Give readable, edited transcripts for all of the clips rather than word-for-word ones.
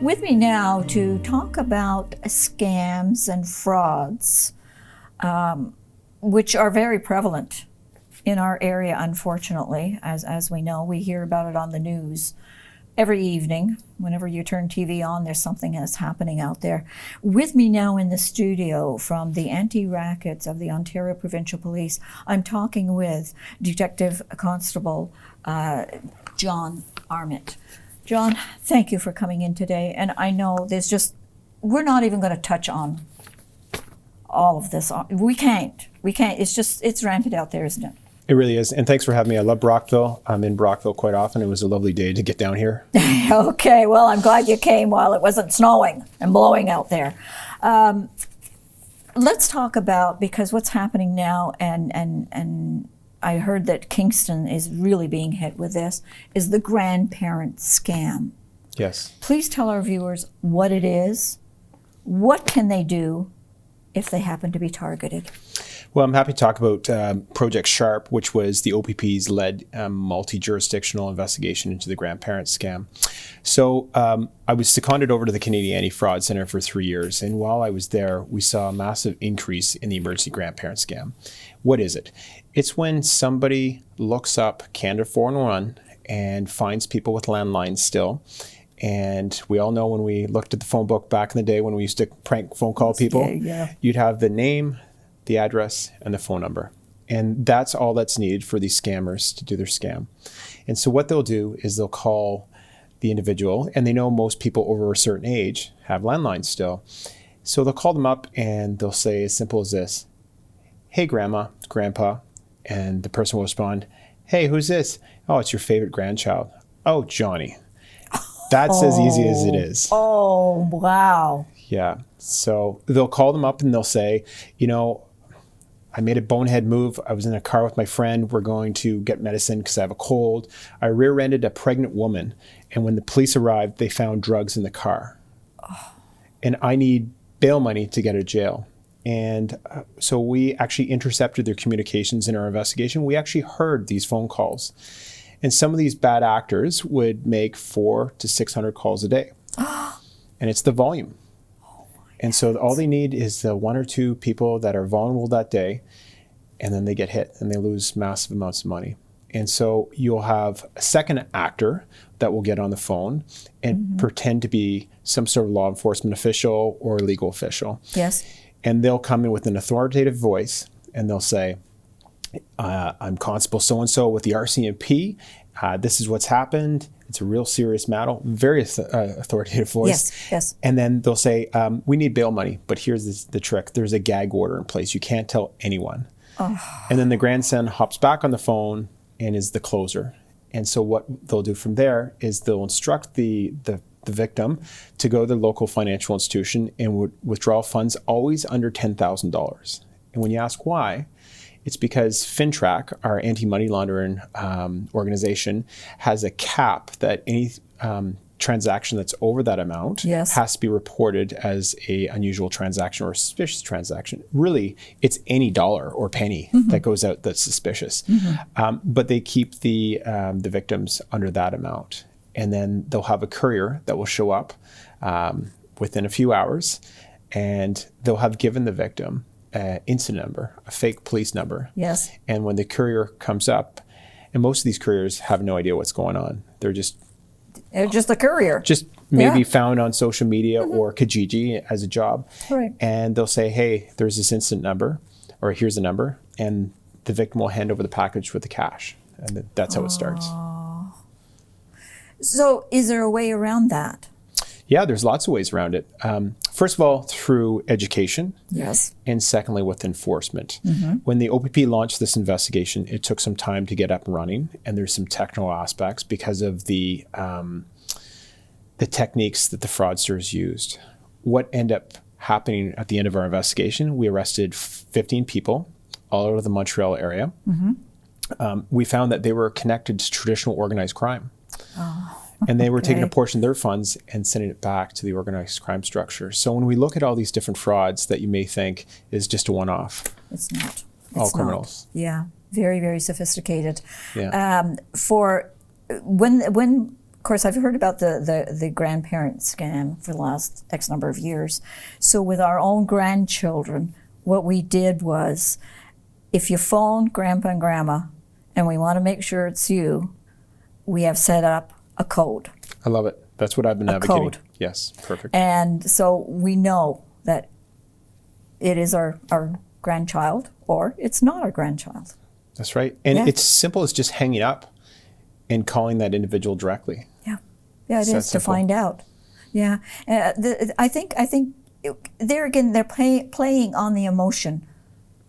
With me now to talk about scams and frauds, which are very prevalent in our area, unfortunately. As we know, we hear about it on the news every evening. Whenever you turn TV on, there's something that's happening out there. With me now in the studio from the anti-rackets of the Ontario Provincial Police, I'm talking with Detective Constable John Armit. John, thank you for coming in today. And I know we're not even going to touch on all of this. We can't. It's rampant out there, isn't it? It really is. And thanks for having me. I love Brockville. I'm in Brockville quite often. It was a lovely day to get down here. Okay, well, I'm glad you came while it wasn't snowing and blowing out there. Let's talk about, because what's happening now, and I heard that Kingston is really being hit with this, is the grandparent scam. Yes. Please tell our viewers what it is. What can they do if they happen to be targeted? Well, I'm happy to talk about Project Sharp, which was the OPP's led multi-jurisdictional investigation into the grandparent scam. So I was seconded over to the Canadian Anti-Fraud Centre for 3 years. And while I was there, we saw a massive increase in the emergency grandparent scam. What is it? It's when somebody looks up Canada 411 and finds people with landlines still. And we all know when we looked at the phone book back in the day when we used to prank phone call people, you'd have the name, the address, and the phone number. And that's all that's needed for these scammers to do their scam. And so what they'll do is they'll call the individual, and they know most people over a certain age have landlines still. So they'll call them up and they'll say as simple as this: "Hey, Grandma, Grandpa." And the person will respond, "Hey, who's this?" "Oh, it's your favorite grandchild." "Oh, Johnny." That's as easy as it is. Oh, wow. Yeah. So they'll call them up and they'll say, I made a bonehead move. I was in a car with my friend. We're going to get medicine because I have a cold. I rear-ended a pregnant woman. And when the police arrived, they found drugs in the car. Oh. And I need bail money to get out of jail. And so we actually intercepted their communications in our investigation. We actually heard these phone calls. And some of these bad actors would make 400 to 600 calls a day. And it's the volume. And so all they need is the one or two people that are vulnerable that day, and then they get hit and they lose massive amounts of money. And so you'll have a second actor that will get on the phone and pretend to be some sort of law enforcement official or legal official. Yes. And they'll come in with an authoritative voice and they'll say, "I'm Constable so-and-so with the RCMP. This is what's happened. It's a real serious matter." Very authoritative voice. Yes. And then they'll say, "We need bail money, but here's the trick. There's a gag order in place. You can't tell anyone." Oh. And then the grandson hops back on the phone and is the closer. And so what they'll do from there is they'll instruct the victim to go to the local financial institution and withdraw funds always under $10,000. And when you ask why, it's because FinTrack, our anti-money laundering organization, has a cap that any transaction that's over that amount has to be reported as a unusual transaction or a suspicious transaction. Really, it's any dollar or penny that goes out that's suspicious. But they keep the victims under that amount. And then they'll have a courier that will show up within a few hours, and they'll have given the victim incident number, a fake police number. Yes. And when the courier comes up, and most of these couriers have no idea what's going on. They're just a courier. Just maybe found on social media or Kijiji as a job. Right. And they'll say, "Hey, there's this incident number," or "Here's the number," and the victim will hand over the package with the cash. And that's how it starts. So is there a way around that? Yeah, there's lots of ways around it. First of all, through education. Yes. And secondly, with enforcement. When the OPP launched this investigation, it took some time to get up and running, and there's some technical aspects because of the techniques that the fraudsters used. What ended up happening at the end of our investigation, we arrested 15 people all over the Montreal area. We found that they were connected to traditional organized crime. And they were taking a portion of their funds and sending it back to the organized crime structure. So when we look at all these different frauds that you may think is just a one-off. It's not. All criminals. Yeah. Very, very sophisticated. Yeah. For when of course, I've heard about the grandparent scam for the last X number of years. So with our own grandchildren, what we did was, if you phone Grandpa and Grandma and we want to make sure it's you, we have set up a code. I love it. That's what I've been advocating. Code. Yes, perfect. And so we know that it is our grandchild or it's not our grandchild. That's right. And it's simple as just hanging up and calling that individual directly. Yeah. Yeah, it It's that is to simple. find out. Yeah. I think there again, they're playing on the emotion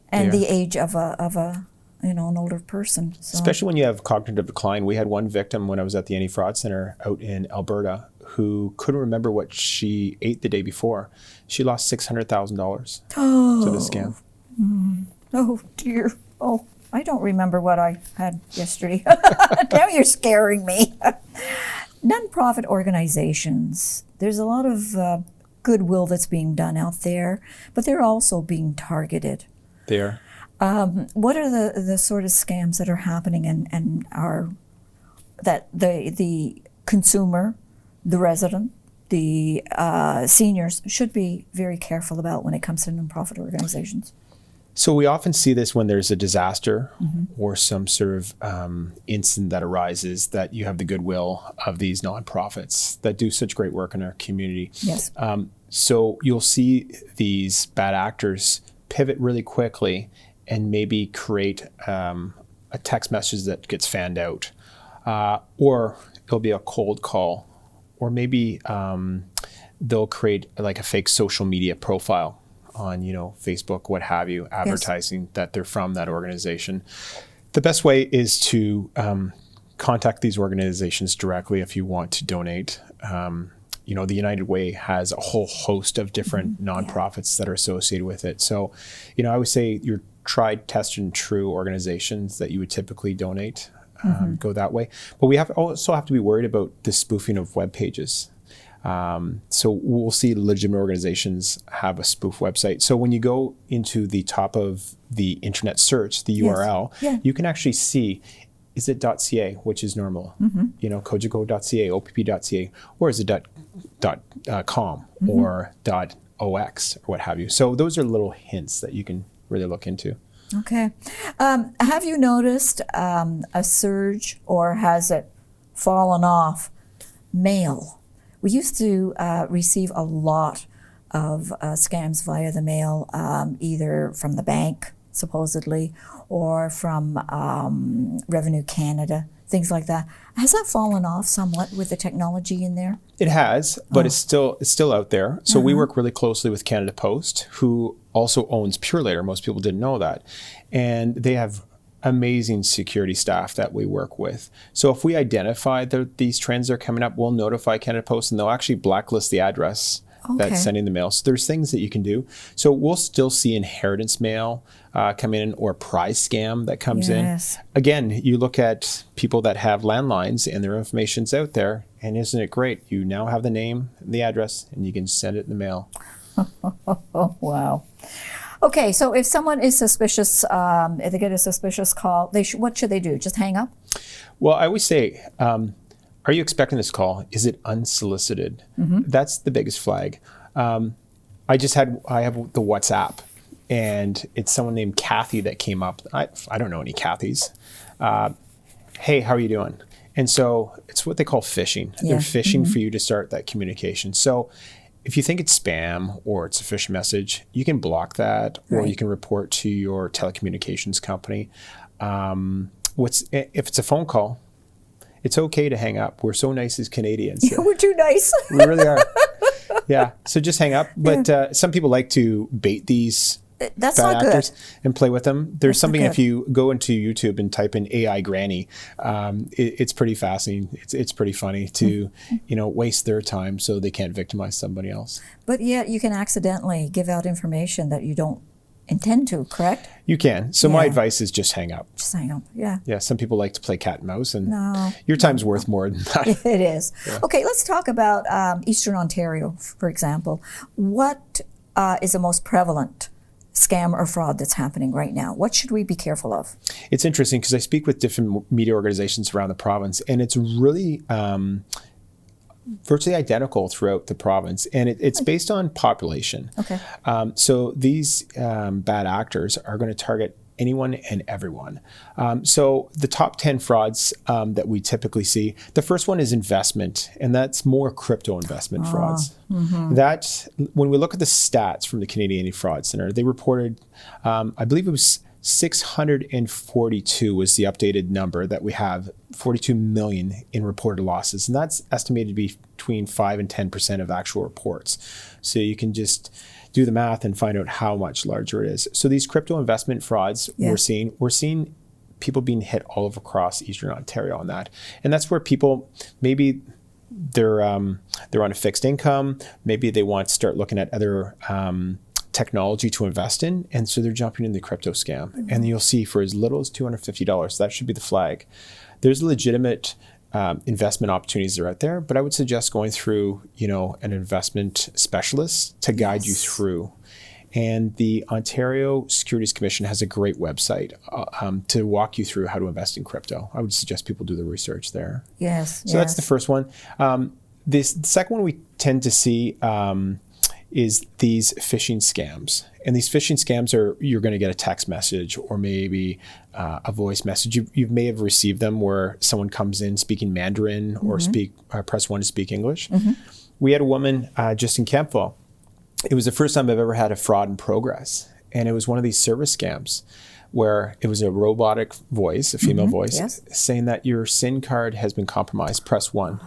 and They are. the age of a an older person. So. Especially when you have cognitive decline. We had one victim when I was at the Anti-Fraud Center out in Alberta who couldn't remember what she ate the day before. She lost $600,000 to the scam. Oh dear. Oh, I don't remember what I had yesterday. Now you're scaring me. Nonprofit organizations. There's a lot of goodwill that's being done out there, but they're also being targeted. They are. What are the sort of scams that are happening and are that the consumer, the resident, the seniors should be very careful about when it comes to nonprofit organizations? So we often see this when there's a disaster or some sort of incident that arises, that you have the goodwill of these nonprofits that do such great work in our community. Yes. So you'll see these bad actors pivot really quickly and maybe create a text message that gets fanned out, or it'll be a cold call, or maybe they'll create like a fake social media profile on, Facebook, what have you, advertising that they're from that organization. The best way is to contact these organizations directly if you want to donate. The United Way has a whole host of different nonprofits that are associated with it. So, I would say your tried, tested, and true organizations that you would typically donate go that way. But we also have to be worried about the spoofing of web pages. So we'll see legitimate organizations have a spoof website. So when you go into the top of the internet search, the URL, you can actually see, is it .ca, which is normal, Cogeco.ca, OPP.ca, or is it .com or .ox or what have you. So those are little hints that you can really look into. Okay. Have you noticed a surge, or has it fallen off, mail? We used to receive a lot of scams via the mail, either from the bank, supposedly, or from Revenue Canada, things like that. Has that fallen off somewhat with the technology in there? It has, but it's still out there. So we work really closely with Canada Post, who also owns Purelator. Most people didn't know that. And they have amazing security staff that we work with. So if we identify that these trends are coming up, we'll notify Canada Post, and they'll actually blacklist the address that's sending the mail. So there's things that you can do. So we'll still see inheritance mail come in, or prize scam that comes in. Again, you look at people that have landlines and their information's out there, and isn't it great? You now have the name, the address, and you can send it in the mail. Oh, wow. Okay, so if someone is suspicious, if they get a suspicious call, what should they do? Just hang up? Well, I always say, are you expecting this call? Is it unsolicited? That's the biggest flag. I have the WhatsApp, and it's someone named Kathy that came up. I don't know any Kathys. Hey, how are you doing? And so it's what they call phishing. They're phishing for you to start that communication. So if you think it's spam or it's a phishing message, you can block that, or you can report to your telecommunications company. If it's a phone call, it's okay to hang up. We're so nice as Canadians. Yeah, we're too nice. We really are. Yeah. So just hang up. But some people like to bait these That's bad not actors good. and play with them. There's That's something, not if you go into YouTube and type in AI Granny, it's pretty fascinating. It's pretty funny to, waste their time so they can't victimize somebody else. But yet you can accidentally give out information that you don't intend to, correct? You can. So my advice is just hang up. Just hang up, yeah. Yeah, some people like to play cat and mouse, and your time's worth more than that. It is. Yeah. Okay, let's talk about Eastern Ontario, for example. What is the most prevalent scam or fraud that's happening right now? What should we be careful of? It's interesting because I speak with different media organizations around the province, and it's really virtually identical throughout the province, and it's based on population. Okay. So these bad actors are going to target anyone and everyone. So the top 10 frauds that we typically see, the first one is investment, and that's more crypto investment frauds. That, when we look at the stats from the Canadian Anti-Fraud Centre, they reported, I believe it was 642 was the updated number that we have, 42 million in reported losses. And that's estimated to be between 5 and 10% of actual reports. So you can just do the math and find out how much larger it is. So these crypto investment frauds we're seeing people being hit all over across Eastern Ontario on that. And that's where people, maybe they're on a fixed income, maybe they want to start looking at other technology to invest in, and so they're jumping in the crypto scam. And you'll see for as little as $250, that should be the flag. There's legitimate investment opportunities that are out there, but I would suggest going through, an investment specialist to guide you through. And the Ontario Securities Commission has a great website to walk you through how to invest in crypto. I would suggest people do the research there. So that's the first one. The second one we tend to see is these phishing scams. And these phishing scams you're going to get a text message or maybe a voice message. You may have received them where someone comes in speaking Mandarin or press 1 to speak English. We had a woman just in Kempville. It was the first time I've ever had a fraud in progress. And it was one of these service scams where it was a robotic voice, a female voice, saying that your SIN card has been compromised, press 1.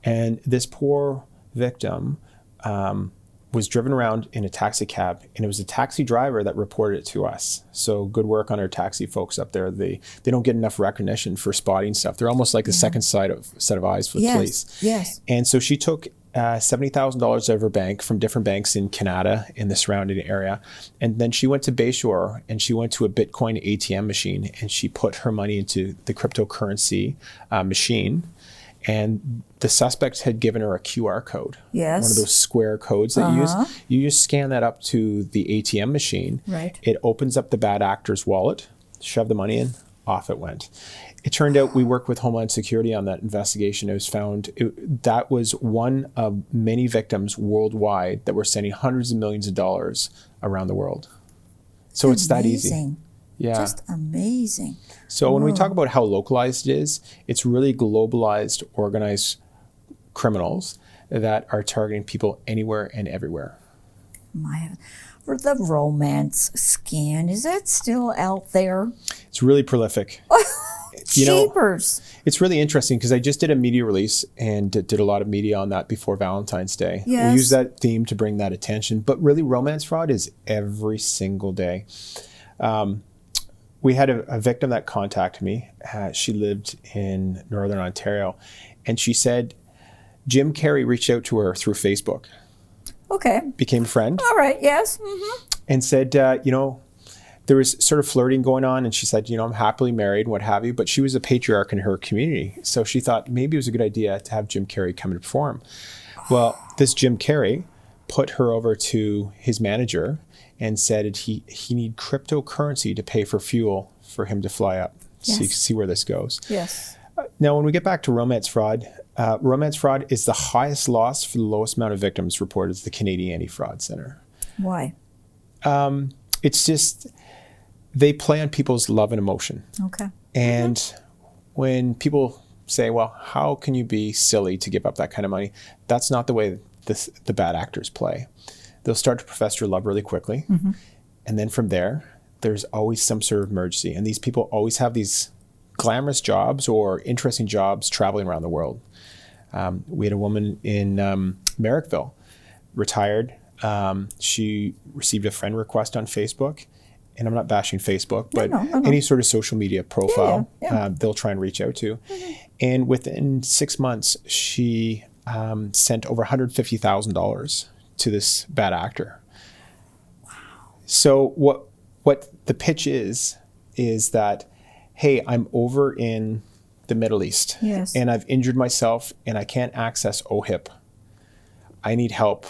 And this poor victim was driven around in a taxi cab, and it was a taxi driver that reported it to us. So good work on our taxi folks up there. They don't get enough recognition for spotting stuff. They're almost like the second set of eyes for the police. And so she took $70,000 out of her bank from different banks in Canada, in the surrounding area. And then she went to Bayshore and she went to a Bitcoin ATM machine and she put her money into the cryptocurrency machine. And the suspect had given her a QR code, one of those square codes that you use. You just scan that up to the ATM machine. It opens up the bad actor's wallet, shove the money in, off it went. It turned out we worked with Homeland Security on that investigation. It was found that was one of many victims worldwide that were sending hundreds of millions of dollars around the world. So it's that easy. Just amazing. So when we talk about how localized it is, it's really globalized, organized criminals that are targeting people anywhere and everywhere. For the romance scam, is that still out there? It's really prolific. Jeepers. It's really interesting because I just did a media release and did a lot of media on that before Valentine's Day. We use that theme to bring that attention, but really romance fraud is every single day. We had a victim that contacted me. She lived in Northern Ontario, and she said Jim Carrey reached out to her through Facebook. Became a friend. All right, And said, there was sort of flirting going on, and she said, I'm happily married and what have you, but she was a patriarch in her community. So she thought maybe it was a good idea to have Jim Carrey come and perform. Well, this Jim Carrey put her over to his manager and said he need cryptocurrency to pay for fuel for him to fly up. So you can see where this goes. Now, when we get back to romance fraud is the highest loss for the lowest amount of victims reported to the Canadian Anti-Fraud Centre. Why? It's just they play on people's love and emotion. And when people say, well, how can you be silly to give up that kind of money? That's not the way the bad actors play. They'll start to profess their love really quickly. And then from there, there's always some sort of emergency. And these people always have these glamorous jobs or interesting jobs traveling around the world. We had a woman in Merrickville, retired. She received a friend request on Facebook. And I'm not bashing Facebook, but any sort of social media profile, they'll try and reach out to. And within 6 months, she sent over $150,000 to this bad actor. So what the pitch is that, hey, I'm over in the Middle East and I've injured myself and I can't access OHIP. I need help,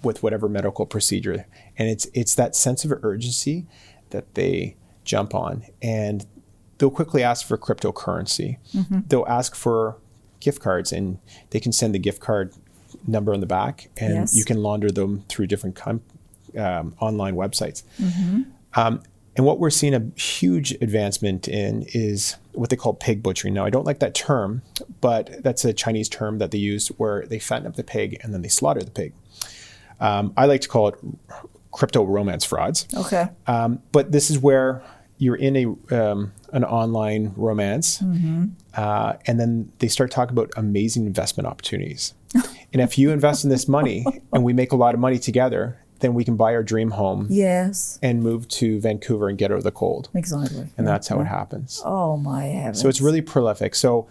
with whatever medical procedure. And it's that sense of urgency that they jump on, and they'll quickly ask for cryptocurrency. They'll ask for gift cards, and they can send the gift card number on the back, and you can launder them through different online websites. And what we're seeing a huge advancement in is what they call pig butchering. Now, I don't like that term, but that's a Chinese term that they use where they fatten up the pig and then they slaughter the pig. I like to call it crypto romance frauds. Okay. But this is where you're in an online romance, and then they start talking about amazing investment opportunities. And if you invest in this money and we make a lot of money together, then we can buy our dream home. Yes. And move to Vancouver and get out of the cold. Exactly. And that's how it happens. Oh my heavens. So it's really prolific. So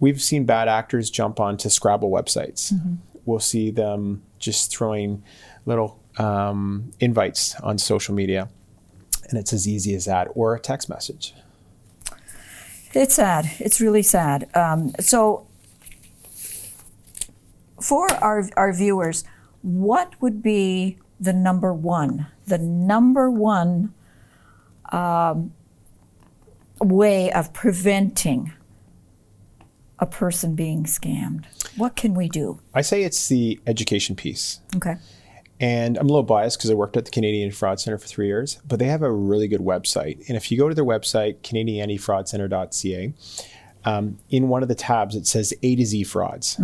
we've seen bad actors jump onto Scrabble websites. We'll see them just throwing little invites on social media. And it's as easy as that, or a text message. It's sad. It's really sad. So for our viewers, what would be the number one way of preventing a person being scammed? What can we do? I say it's the education piece. Okay. And I'm a little biased because I worked at the Canadian Fraud Centre for 3 years, but they have a really good website. And if you go to their website, canadianantifraudcentre.ca, in one of the tabs, it says A to Z frauds.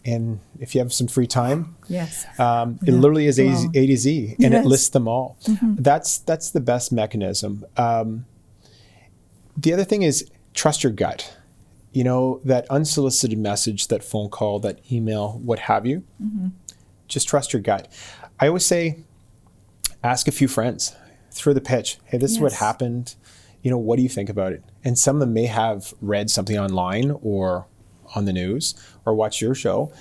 And if you have some free time, Yes. it literally is A to Z, and it lists them all. That's the best mechanism. The other thing is trust your gut. You know, that unsolicited message, that phone call, that email, what have you, just trust your gut. I always say, ask a few friends, throw the pitch. Hey, this is what happened. You know, what do you think about it? And some of them may have read something online or on the news or watched your show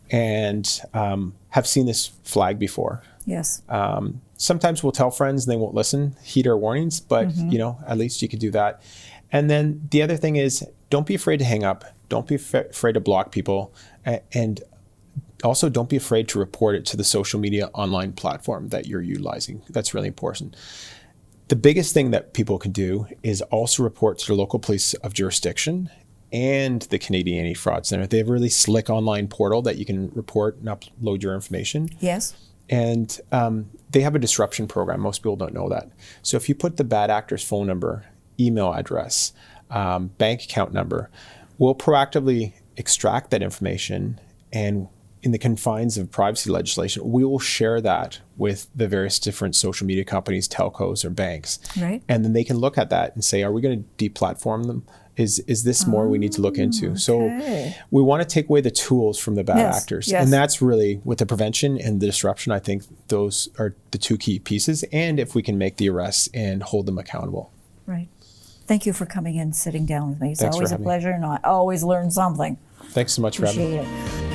and have seen this flag before. Yes. Sometimes we'll tell friends and they won't listen, heed our warnings, but you know, at least you could do that. And then the other thing is, don't be afraid to hang up. Don't be afraid to block people. And also don't be afraid to report it to the social media online platform that you're utilizing. That's really important. The biggest thing that people can do is also report to the local police of jurisdiction and the Canadian Anti-Fraud Centre. They have a really slick online portal that you can report and upload your information. Yes. And they have a disruption program. Most people don't know that. So if you put the bad actor's phone number, email address, bank account number, we'll proactively extract that information, and in the confines of privacy legislation, we will share that with the various different social media companies, telcos, or banks. Right. And then they can look at that and say, are we going to deplatform them? Is this more we need to look into? So we want to take away the tools from the bad actors. Yes. And that's really, with the prevention and the disruption, I think those are the two key pieces. And if we can make the arrests and hold them accountable. Right. Thank you for coming in, sitting down with me. It's Thanks always for a having me. pleasure, and I always learn something. Thanks so much for having me. Appreciate it.